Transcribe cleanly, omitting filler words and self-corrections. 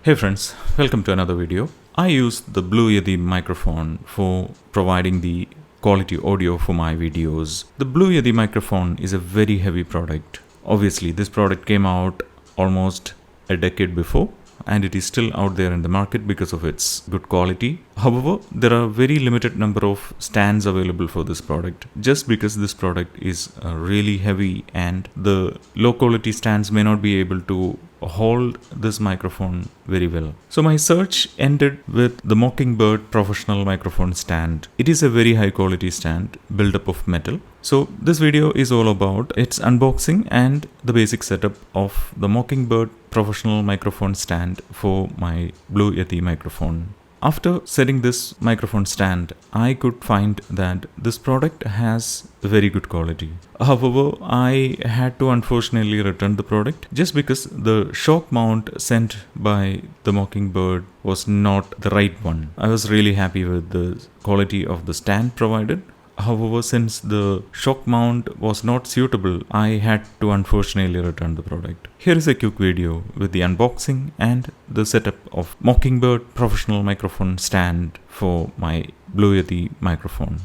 Hey friends, welcome to another video. I use the Blue Yeti microphone for providing the quality audio for my videos. The Blue Yeti microphone is a very heavy product. Obviously, this product came out almost a decade before and it is still out there in the market because of its good quality. However, there are very limited number of stands available for this product just because this product is really heavy and the low quality stands may not be able to hold this microphone very well. So my search ended with the Mockingbird professional microphone stand. It is a very high quality stand built up of metal. So this video is all about its unboxing and the basic setup of the Mockingbird professional microphone stand for my Blue Yeti microphone. After setting this microphone stand, I could find that this product has very good quality. However, I had to unfortunately return the product just because the shock mount sent by the Mockingbird was not the right one. I was really happy with the quality of the stand provided. However, since the shock mount was not suitable, I had to unfortunately return the product. Here is a quick video with the unboxing and the setup of Mockingbird professional microphone stand for my Blue Yeti microphone.